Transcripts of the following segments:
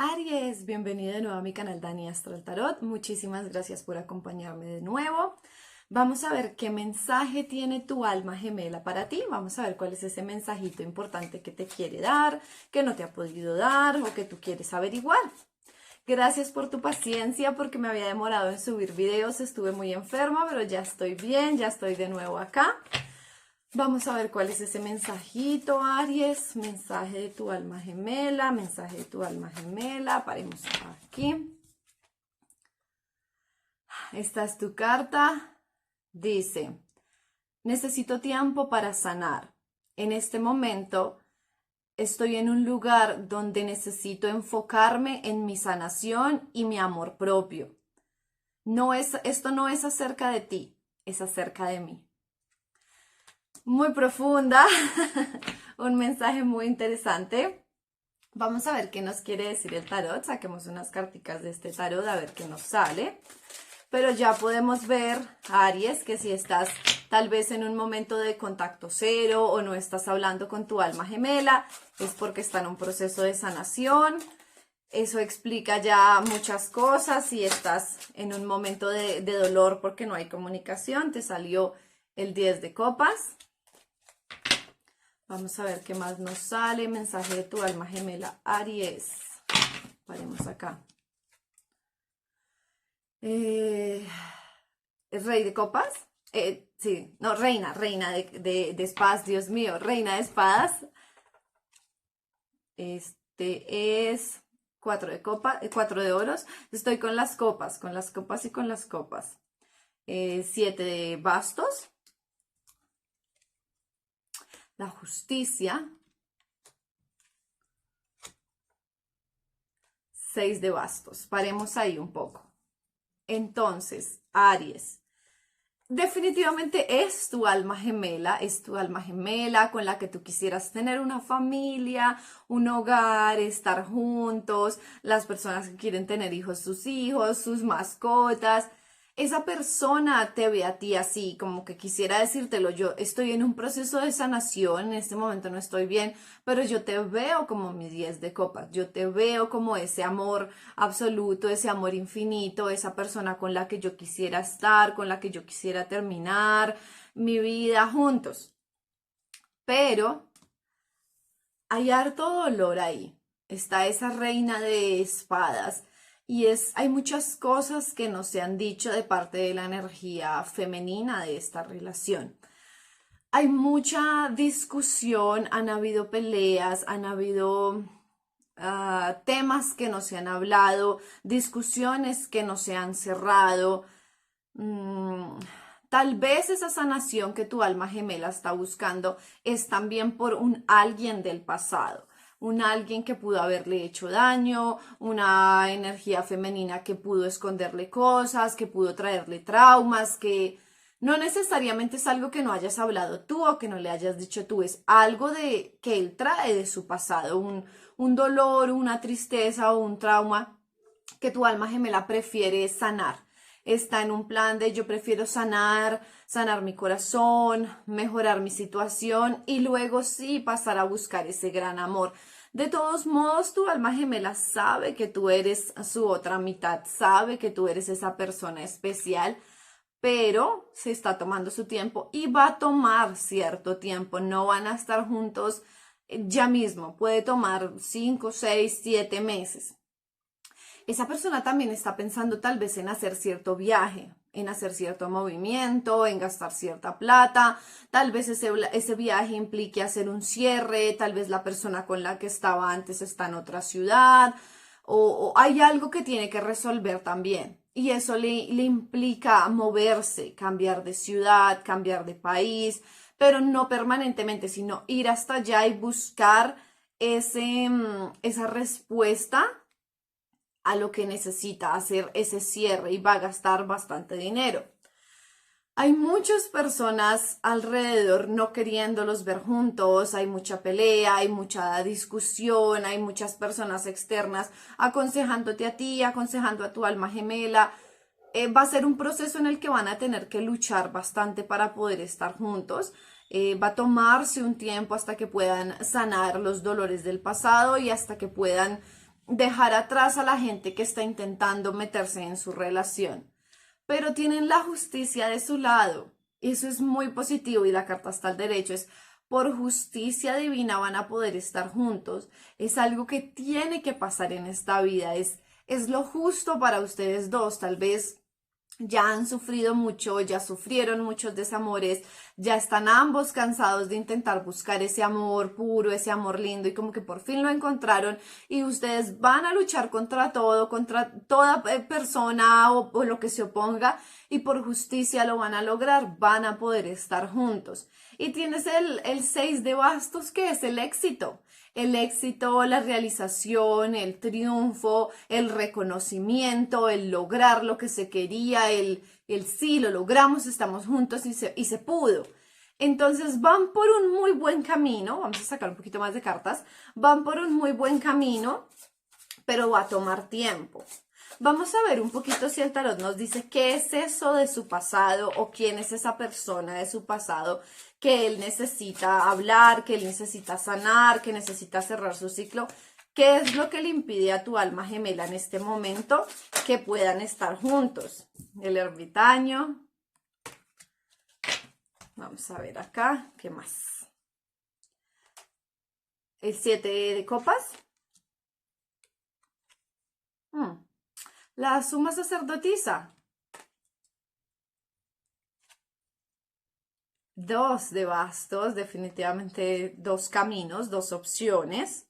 Aries, bienvenido de nuevo a mi canal Dani Astral Tarot. Muchísimas gracias por acompañarme de nuevo. Vamos a ver qué mensaje tiene tu alma gemela para ti. Vamos a ver cuál es ese mensajito importante que te quiere dar, que no te ha podido dar o que tú quieres averiguar. Gracias por tu paciencia porque me había demorado en subir videos. Estuve muy enferma, pero ya estoy bien, ya estoy de nuevo acá. Vamos a ver cuál es ese mensajito, Aries. Mensaje de tu alma gemela, mensaje de tu alma gemela. Paremos aquí. Esta es tu carta. Dice, necesito tiempo para sanar. En este momento estoy en un lugar donde necesito enfocarme en mi sanación y mi amor propio. Esto no es acerca de ti, es acerca de mí. Muy profunda, un mensaje muy interesante. Vamos a ver qué nos quiere decir el tarot. Saquemos unas carticas de este tarot a ver qué nos sale. Pero ya podemos ver, Aries, que si estás tal vez en un momento de contacto cero o no estás hablando con tu alma gemela, es porque está en un proceso de sanación. Eso explica ya muchas cosas. Si estás en un momento de dolor porque no hay comunicación, te salió el 10 de copas. Vamos a ver qué más nos sale. Mensaje de tu alma gemela, Aries. Paremos acá. Rey de copas. Sí, no, reina de espadas, Dios mío, reina de espadas. Este es 4 de copas, 4 de oros. Estoy con las copas y con las copas. 7 de bastos. La justicia. 6 de bastos. Paremos ahí un poco. Entonces, Aries, definitivamente es tu alma gemela con la que tú quisieras tener una familia, un hogar, estar juntos, las personas que quieren tener hijos, sus mascotas. Esa persona te ve a ti así, como que quisiera decírtelo, yo estoy en un proceso de sanación, en este momento no estoy bien, pero yo te veo como mi 10 de copas, yo te veo como ese amor absoluto, ese amor infinito, esa persona con la que yo quisiera estar, con la que yo quisiera terminar mi vida juntos. Pero hay harto dolor ahí, está esa reina de espadas. Hay muchas cosas que no se han dicho de parte de la energía femenina de esta relación. Hay mucha discusión, han habido peleas, han habido temas que no se han hablado, discusiones que no se han cerrado. Tal vez esa sanación que tu alma gemela está buscando es también por un alguien del pasado. Un alguien que pudo haberle hecho daño, una energía femenina que pudo esconderle cosas, que pudo traerle traumas, que no necesariamente es algo que no hayas hablado tú o que no le hayas dicho tú, es algo que él trae de su pasado, un dolor, una tristeza o un trauma que tu alma gemela prefiere sanar. Está en un plan de yo prefiero sanar mi corazón, mejorar mi situación y luego sí pasar a buscar ese gran amor. De todos modos, tu alma gemela sabe que tú eres su otra mitad, sabe que tú eres esa persona especial, pero se está tomando su tiempo y va a tomar cierto tiempo. No van a estar juntos ya mismo, puede tomar 5, 6, 7 meses. Esa persona también está pensando tal vez en hacer cierto viaje, en hacer cierto movimiento, en gastar cierta plata, tal vez ese viaje implique hacer un cierre, tal vez la persona con la que estaba antes está en otra ciudad o hay algo que tiene que resolver también. Y eso le implica moverse, cambiar de ciudad, cambiar de país, pero no permanentemente, sino ir hasta allá y buscar esa respuesta a lo que necesita hacer ese cierre y va a gastar bastante dinero. Hay muchas personas alrededor no queriéndolos ver juntos, hay mucha pelea, hay mucha discusión, hay muchas personas externas aconsejándote a ti, aconsejando a tu alma gemela. Va a ser un proceso en el que van a tener que luchar bastante para poder estar juntos. Va a tomarse un tiempo hasta que puedan sanar los dolores del pasado y hasta que puedan dejar atrás a la gente que está intentando meterse en su relación, pero tienen la justicia de su lado. Eso es muy positivo y la carta hasta el derecho es por justicia divina van a poder estar juntos. Es algo que tiene que pasar en esta vida, es lo justo para ustedes dos. Tal vez ya han sufrido mucho, ya sufrieron muchos desamores, ya están ambos cansados de intentar buscar ese amor puro, ese amor lindo y como que por fin lo encontraron y ustedes van a luchar contra todo, contra toda persona o lo que se oponga y por justicia lo van a lograr, van a poder estar juntos. Y tienes el 6 de bastos que es el éxito. El éxito, la realización, el triunfo, el reconocimiento, el lograr lo que se quería, el sí, lo logramos, estamos juntos y se pudo. Entonces van por un muy buen camino, vamos a sacar un poquito más de cartas, van por un muy buen camino, pero va a tomar tiempo. Vamos a ver un poquito si el tarot nos dice qué es eso de su pasado o quién es esa persona de su pasado que él necesita hablar, que él necesita sanar, que necesita cerrar su ciclo. ¿Qué es lo que le impide a tu alma gemela en este momento que puedan estar juntos? El ermitaño. Vamos a ver acá, ¿qué más? El 7 de copas. La suma sacerdotisa. 2 de bastos, definitivamente 2 caminos, 2 opciones.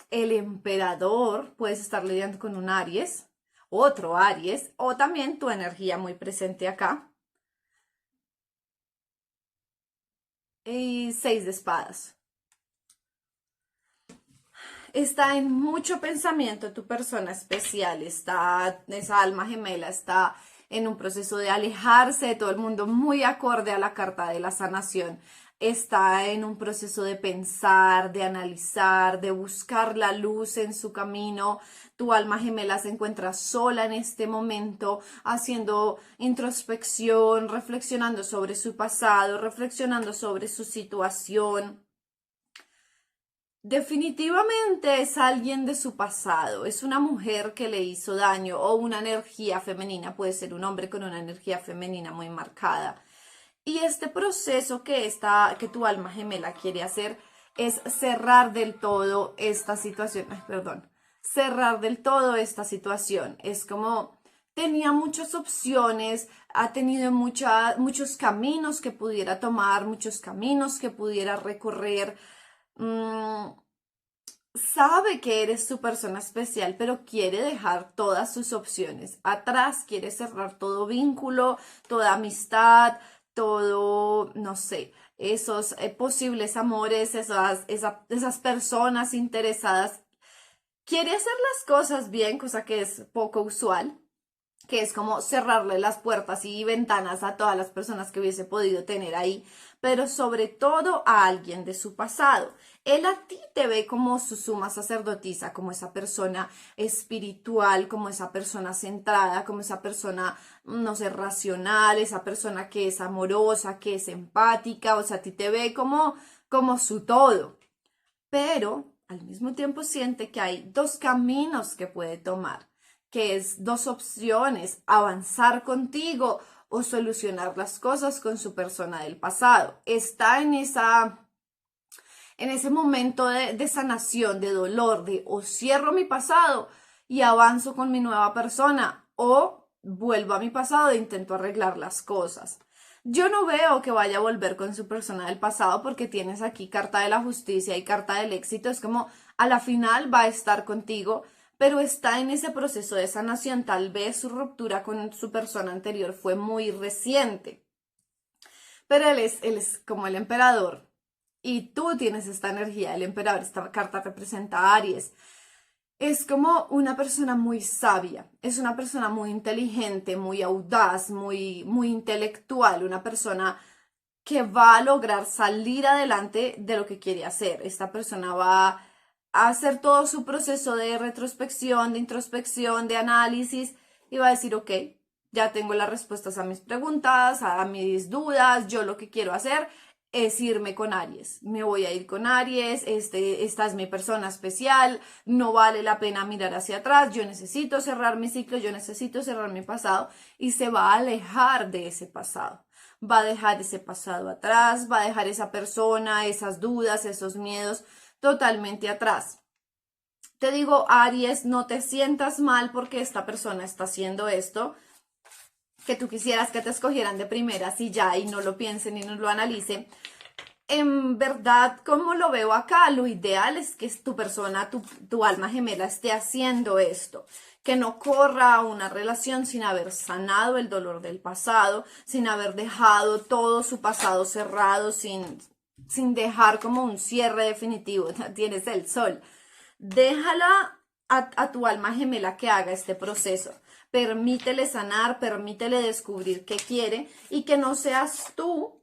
El emperador, puedes estar lidiando con un Aries, otro Aries, o también tu energía muy presente acá. Y 6 de espadas. Está en mucho pensamiento tu persona especial, esa alma gemela está en un proceso de alejarse de todo el mundo, muy acorde a la carta de la sanación. Está en un proceso de pensar, de analizar, de buscar la luz en su camino. Tu alma gemela se encuentra sola en este momento, haciendo introspección, reflexionando sobre su pasado, reflexionando sobre su situación. Definitivamente es alguien de su pasado, es una mujer que le hizo daño o una energía femenina, puede ser un hombre con una energía femenina muy marcada. Y este proceso que tu alma gemela quiere hacer es cerrar del todo esta situación, cerrar del todo esta situación. Es como tenía muchas opciones, ha tenido muchos caminos que pudiera tomar, muchos caminos que pudiera recorrer. Sabe que eres su persona especial, pero quiere dejar todas sus opciones atrás, quiere cerrar todo vínculo, toda amistad, todo, no sé, esos posibles amores, esas personas interesadas. Quiere hacer las cosas bien, cosa que es poco usual, que es como cerrarle las puertas y ventanas a todas las personas que hubiese podido tener ahí, pero sobre todo a alguien de su pasado. Él a ti te ve como su suma sacerdotisa, como esa persona espiritual, como esa persona centrada, como esa persona, no sé, racional, esa persona que es amorosa, que es empática, o sea, a ti te ve como su todo. Pero al mismo tiempo siente que hay 2 caminos que puede tomar, que es 2 opciones, avanzar contigo o solucionar las cosas con su persona del pasado. Está en ese momento de sanación, de dolor, de o cierro mi pasado y avanzo con mi nueva persona o vuelvo a mi pasado e intento arreglar las cosas. Yo no veo que vaya a volver con su persona del pasado porque tienes aquí carta de la justicia y carta del éxito. Es como a la final va a estar contigo, pero está en ese proceso de sanación. Tal vez su ruptura con su persona anterior fue muy reciente, pero él es como el emperador y tú tienes esta energía del emperador. Esta carta representa a Aries. Es como una persona muy sabia, es una persona muy inteligente, muy audaz, muy intelectual, una persona que va a lograr salir adelante de lo que quiere hacer. Esta persona va a hacer todo su proceso de retrospección, de introspección, de análisis y va a decir, ok, ya tengo las respuestas a mis preguntas, a mis dudas, yo lo que quiero hacer es irme con Aries. Me voy a ir con Aries, esta es mi persona especial, no vale la pena mirar hacia atrás, yo necesito cerrar mi ciclo, yo necesito cerrar mi pasado y se va a alejar de ese pasado. Va a dejar ese pasado atrás, va a dejar esa persona, esas dudas, esos miedos totalmente atrás. Te digo, Aries, no te sientas mal porque esta persona está haciendo esto, que tú quisieras que te escogieran de primeras y ya, y no lo piensen y no lo analicen. En verdad, como lo veo acá, lo ideal es que tu persona, tu alma gemela esté haciendo esto, que no corra una relación sin haber sanado el dolor del pasado, sin haber dejado todo su pasado cerrado, sin dejar como un cierre definitivo. Tienes el sol. Déjala a tu alma gemela que haga este proceso. Permítele sanar, permítele descubrir qué quiere y que no seas tú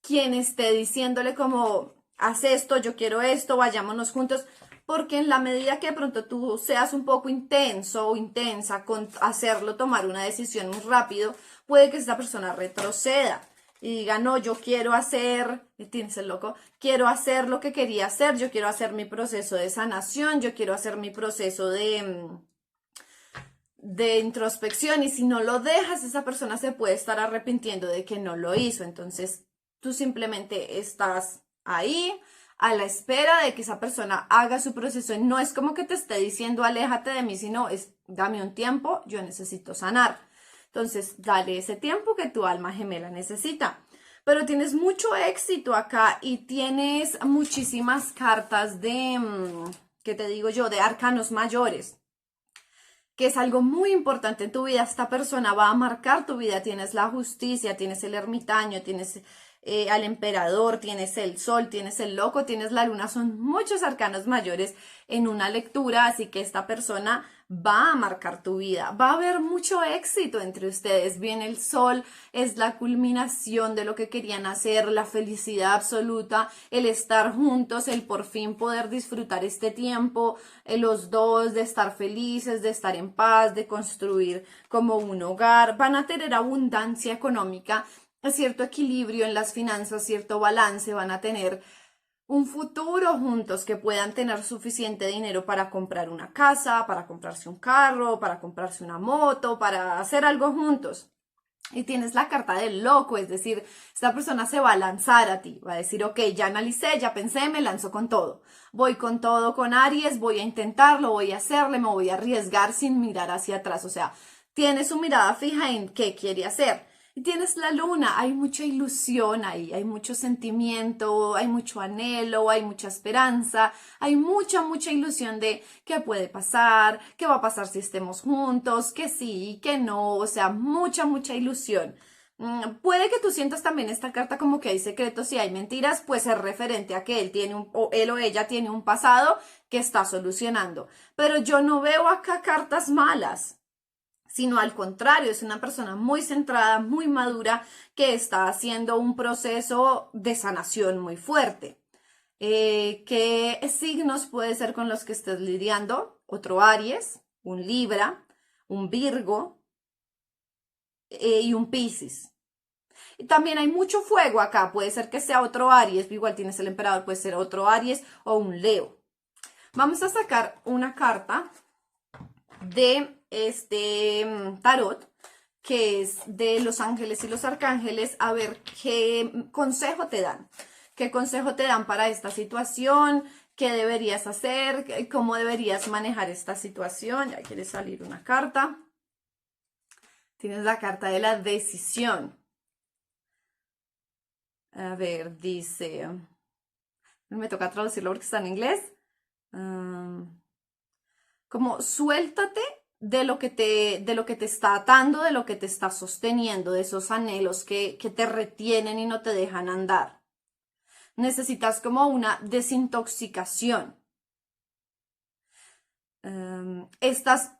quien esté diciéndole como, haz esto, yo quiero esto, vayámonos juntos, porque en la medida que de pronto tú seas un poco intenso o intensa con hacerlo tomar una decisión muy rápido, puede que esta persona retroceda y diga, no, yo quiero hacer, tienes el loco, quiero hacer lo que quería hacer, yo quiero hacer mi proceso de sanación, yo quiero hacer mi proceso de introspección, y si no lo dejas, esa persona se puede estar arrepintiendo de que no lo hizo. Entonces tú simplemente estás ahí a la espera de que esa persona haga su proceso, y no es como que te esté diciendo aléjate de mí, sino es dame un tiempo, yo necesito sanar. Entonces dale ese tiempo que tu alma gemela necesita. Pero tienes mucho éxito acá y tienes muchísimas cartas de, ¿qué te digo yo? De arcanos mayores, que es algo muy importante en tu vida. Esta persona va a marcar tu vida. Tienes la justicia, tienes el ermitaño, tienes al emperador, tienes el sol, tienes el loco, tienes la luna. Son muchos arcanos mayores en una lectura, así que esta persona va a marcar tu vida. Va a haber mucho éxito entre ustedes. Viene el sol, es la culminación de lo que querían hacer, la felicidad absoluta, el estar juntos, el por fin poder disfrutar este tiempo, los dos, de estar felices, de estar en paz, de construir como un hogar. Van a tener abundancia económica, cierto equilibrio en las finanzas, cierto balance. Van a tener un futuro juntos, que puedan tener suficiente dinero para comprar una casa, para comprarse un carro, para comprarse una moto, para hacer algo juntos. Y tienes la carta del loco, es decir, esta persona se va a lanzar a ti, va a decir, ok, ya analicé, ya pensé, me lanzo con todo. Voy con todo con Aries, voy a intentarlo, voy a hacerle, me voy a arriesgar sin mirar hacia atrás. O sea, tiene su mirada fija en qué quiere hacer. Y tienes la luna, hay mucha ilusión ahí, hay mucho sentimiento, hay mucho anhelo, hay mucha esperanza, hay mucha ilusión de qué puede pasar, qué va a pasar si estemos juntos, que sí, que no, o sea, mucha ilusión. Puede que tú sientas también esta carta como que hay secretos y hay mentiras, pues es referente a que él tiene o él o ella tiene un pasado que está solucionando. Pero yo no veo acá cartas malas, sino al contrario, es una persona muy centrada, muy madura, que está haciendo un proceso de sanación muy fuerte. ¿Qué signos puede ser con los que estés lidiando? Otro Aries, un Libra, un Virgo y un Piscis. Y también hay mucho fuego acá, puede ser que sea otro Aries, igual tienes el emperador, puede ser otro Aries o un Leo. Vamos a sacar una carta de este tarot, que es de los ángeles y los arcángeles, a ver qué consejo te dan. ¿Qué consejo te dan para esta situación? ¿Qué deberías hacer? ¿Cómo deberías manejar esta situación? Ya quiere salir una carta. Tienes la carta de la decisión. A ver, dice... Me toca traducirlo porque está en inglés. Como suéltate de lo que te está atando, de lo que te está sosteniendo, de esos anhelos que te retienen y no te dejan andar. Necesitas como una desintoxicación. Estás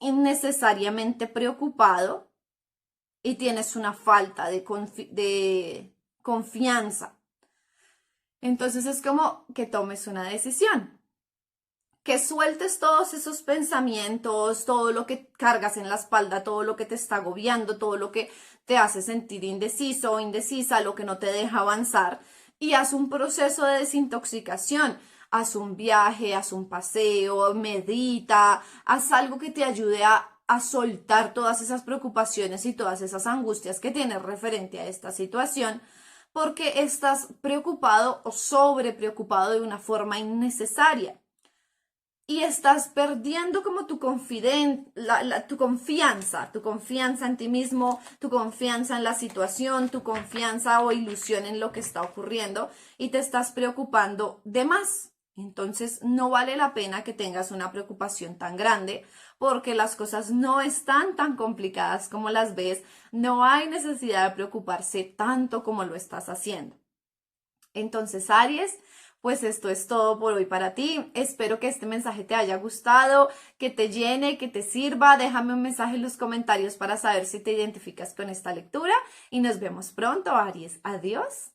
innecesariamente preocupado y tienes una falta de confianza. Entonces es como que tomes una decisión, que sueltes todos esos pensamientos, todo lo que cargas en la espalda, todo lo que te está agobiando, todo lo que te hace sentir indeciso o indecisa, lo que no te deja avanzar, y haz un proceso de desintoxicación. Haz un viaje, haz un paseo, medita, haz algo que te ayude a soltar todas esas preocupaciones y todas esas angustias que tienes referente a esta situación, porque estás preocupado o sobre preocupado de una forma innecesaria. Y estás perdiendo como tu confianza en ti mismo, tu confianza en la situación, tu confianza o ilusión en lo que está ocurriendo y te estás preocupando de más. Entonces no vale la pena que tengas una preocupación tan grande porque las cosas no están tan complicadas como las ves, no hay necesidad de preocuparse tanto como lo estás haciendo. Entonces, Aries, pues esto es todo por hoy para ti. Espero que este mensaje te haya gustado, que te llene, que te sirva. Déjame un mensaje en los comentarios para saber si te identificas con esta lectura y nos vemos pronto, Aries. Adiós.